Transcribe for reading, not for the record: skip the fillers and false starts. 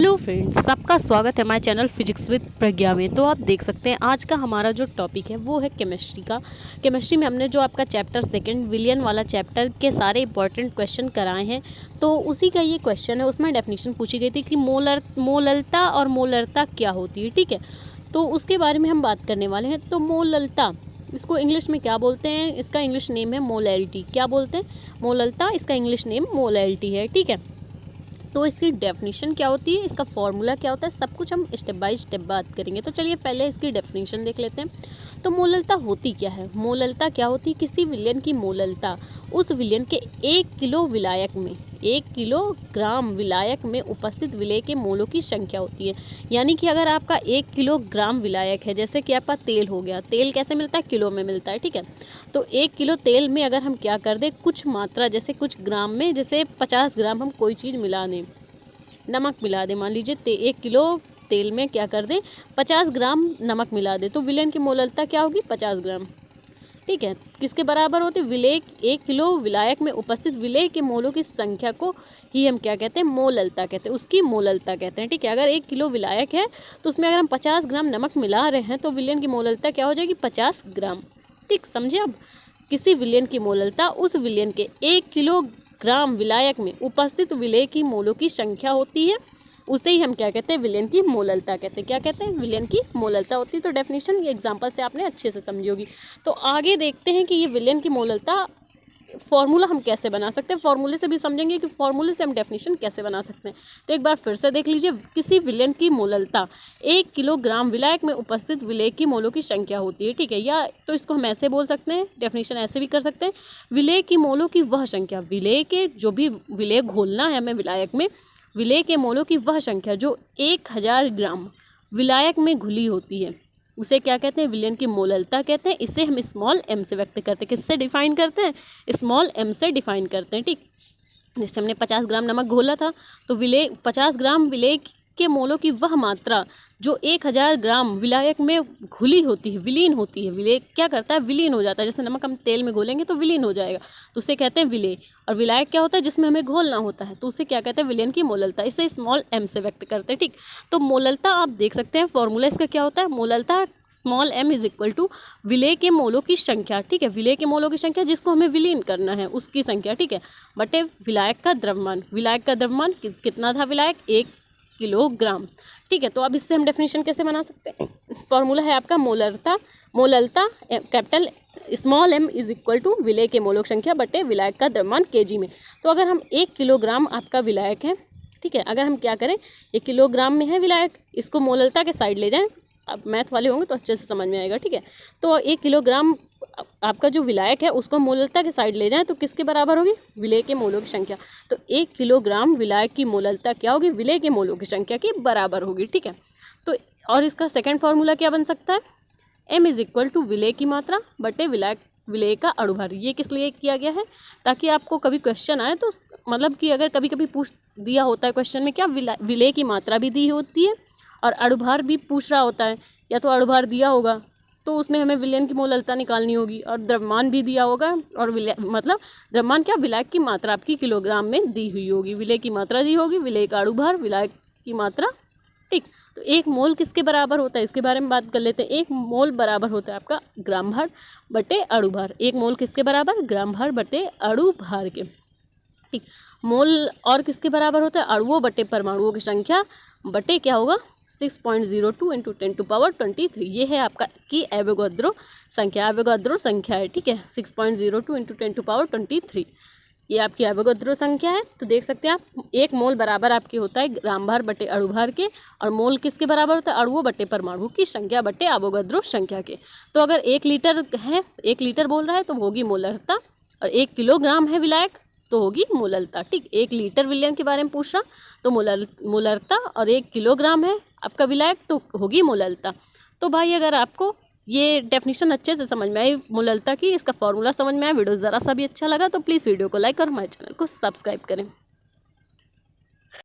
Hello friends, सबका स्वागत है हमारे चैनल फिजिक्स विद प्रज्ञा में। तो आप देख सकते हैं आज का हमारा जो टॉपिक है वो है केमिस्ट्री का। केमिस्ट्री में हमने जो आपका चैप्टर सेकंड विलियन वाला चैप्टर के सारे इंपॉर्टेंट क्वेश्चन कराए हैं, तो उसी का ये क्वेश्चन है। उसमें डेफिनेशन पूछी गई थी कि मोलरता और मोलरता क्या होती है। ठीक है, तो उसके बारे में हम बात करने वाले हैं। तो मोलरता, इसको इंग्लिश में क्या बोलते हैं? इसका इंग्लिश नेम है मोलैलिटी। क्या बोलते हैं? मोलरता, इसका इंग्लिश नेम मोलैलिटी है। ठीक है, तो इसकी डेफिनेशन क्या होती है, इसका फॉर्मूला क्या होता है, सब कुछ हम स्टेप बाय स्टेप बात करेंगे। तो चलिए पहले इसकी डेफिनेशन देख लेते हैं। तो मोलरता होती क्या है? मोलरता क्या होती है? किसी विलयन की मोलरता उस विलयन के 1 किलो विलायक में, 1 किलोग्राम विलायक में उपस्थित विलेय के मोलों की संख्या होती है। यानी कि अगर आपका 1 किलोग्राम विलायक है, जैसे कि आपका तेल हो गया, तेल कैसे मिलता है? किलो में मिलता है। ठीक है, तो 1 किलो तेल में अगर हम क्या कर दें, कुछ मात्रा जैसे कुछ ग्राम में, जैसे 50 ग्राम हम कोई चीज़ मिला दें, नमक मिला दें, मान लीजिए 1 किलो तेल में क्या कर दें, 50 ग्राम नमक मिला दें, तो विलयन की मोलरता क्या होगी? 50 ग्राम। ठीक है, किसके बराबर होती है? विलेय, 1 किलो विलायक में उपस्थित विलेय के मोलों की संख्या को ही हम क्या कहते हैं? मोलरता कहते हैं, उसकी मोलरता कहते हैं। ठीक है, अगर 1 किलो विलायक है तो उसमें अगर हम 50 ग्राम नमक मिला रहे हैं तो विलयन की मोलरता क्या हो जाएगी? 50 ग्राम। ठीक, समझे? अब किसी विलयन की मोलरता उस विलयन के 1 किलोग्राम विलायक में उपस्थित विलेय की मोलों की संख्या होती है, उसे ही हम क्या कहते हैं? विलयन की मोलरता कहते हैं। क्या कहते हैं? विलयन की मोलरता होती है। तो डेफिनेशन ये एग्जांपल से आपने अच्छे से समझी होगी। तो आगे देखते हैं कि ये विलयन की मोलरता फॉर्मूला हम कैसे बना सकते हैं। फॉर्मूले से भी समझेंगे कि फॉर्मूले से हम डेफिनेशन कैसे बना सकते हैं। तो एक बार फिर से देख लीजिए, किसी विलयन की मोलरता 1 किलोग्राम विलायक में उपस्थित विलेय की मोलों की संख्या होती है। ठीक है, या तो इसको हम ऐसे बोल सकते हैं, डेफिनेशन ऐसे भी कर सकते हैं, विलेय की मोलों की वह संख्या, विलेय के जो भी विलेय घोलना है हमें विलायक में, विलेय के मोलों की वह संख्या जो 1000 ग्राम विलायक में घुली होती है, उसे क्या कहते हैं? विलयन की मोलरता कहते हैं। इसे हम स्मॉल m से व्यक्त करते हैं। किससे डिफाइन करते हैं? स्मॉल m से डिफाइन करते हैं। ठीक, जैसे हमने 50 ग्राम नमक घोला था, तो विलेय 50 ग्राम विलेय के मोलों की वह मात्रा जो 1000 ग्राम विलायक में घुली होती है, विलीन होती है। विलेय क्या करता है? विलीन हो जाता है। जैसे नमक हम तेल में घोलेंगे तो विलीन हो जाएगा, तो उसे कहते हैं विलेय। और विलायक क्या होता है? जिसमें हमें घोलना होता है, तो उसे क्या कहते हैं? विलयन की मोलरता। इसे स्मॉल m से व्यक्त करते हैं। ठीक, तो मोलरता आप देख सकते हैं, फॉर्मूला इसका क्या होता है? मोलरता small m is equal to विलेय के मोलों की संख्या। ठीक है, विलेय के मोलों की संख्या जिसको हमें विलीन करना है उसकी संख्या। ठीक है, बटे विलायक का द्रव्यमान। विलायक का द्रव्यमान कितना था? विलायक 1 किलोग्राम। ठीक है, तो अब इससे हम डेफिनेशन कैसे बना सकते हैं? फॉर्मूला है आपका मोलरता capital small m is equal to विलेय के मोलों की संख्या बटे विलायक का द्रव्यमान kg में। तो अगर हम 1 किलोग्राम आपका विलायक है, ठीक है, अगर हम क्या करें, 1 किलोग्राम में है विलायक, इसको मोलरता के साइड ले जाएं, अब मैथ वाले होंगे तो अच्छे से समझ में आएगा। ठीक है, तो 1 किलोग्राम आपका जो विलायक है उसको मोलरता के साइड ले जाएं तो किसके बराबर होगी? विलेय के मोलों की संख्या। तो 1 किलोग्राम विलायक की मोलरता क्या होगी? विलेय के मोलों की संख्या के बराबर होगी। ठीक है, तो और इसका सेकंड फार्मूला क्या बन सकता है? m इज इक्वल टू विलेय की मात्रा बटे विलेय का अणुभार। ये किस लिए किया गया है? ताकि आपको कभी क्वेश्चन आए तो मतलब कि अगर कभी कभी पूछ दिया होता है क्वेश्चन में, क्या विलेय की मात्रा भी दी होती है और अणुभार भी पूछ रहा होता है, या तो अणुभार दिया होगा तो उसमें हमें विलयन की मोलरता निकालनी होगी, और द्रव्यमान भी दिया होगा, और मतलब द्रव्यमान क्या? विलायक की मात्रा आपकी किलोग्राम में दी हुई होगी, विलेय की मात्रा दी होगी, विलेय का अणुभार, विलायक की मात्रा। ठीक, तो 1 मोल किसके बराबर होता है इसके बारे में बात कर लेते हैं। 1 मोल बराबर होता है आपका ग्राम भार बटे अणुभार। 1 मोल किसके बराबर? ग्राम भार बटे अणुभार के। ठीक, मोल और किसके बराबर होता है? अणुओं बटे परमाणुओं की संख्या बटे क्या होगा? 6.02 इंटू 10⁻23। ये है आपका की एवोगाद्रो संख्या, एवोगाद्रो संख्या है। ठीक है, 6.02 इंटू 10⁻23 ये आपकी एवोगाद्रो संख्या है। तो देख सकते हैं आप, 1 मोल बराबर आपकी होता है ग्राम भार बटे अणुभार के, और मोल किसके बराबर होता है? अणुओं बटे परमाणु की संख्या बटे एवोगाद्रो संख्या के। तो अगर 1 लीटर है, 1 लीटर बोल रहा है तो होगी मोलरता, और 1 किलोग्राम है विलायक तो होगी मोलरता। ठीक, 1 लीटर विलयन के बारे में पूछ रहा तो मोलरता, और 1 किलोग्राम है आपका विलायक तो होगी मोलरता। तो भाई अगर आपको ये डेफिनेशन अच्छे से समझ में आई मोलरता की, इसका फॉर्मूला समझ में आया, वीडियो ज़रा सा भी अच्छा लगा तो प्लीज़ वीडियो को लाइक और हमारे चैनल को सब्सक्राइब करें।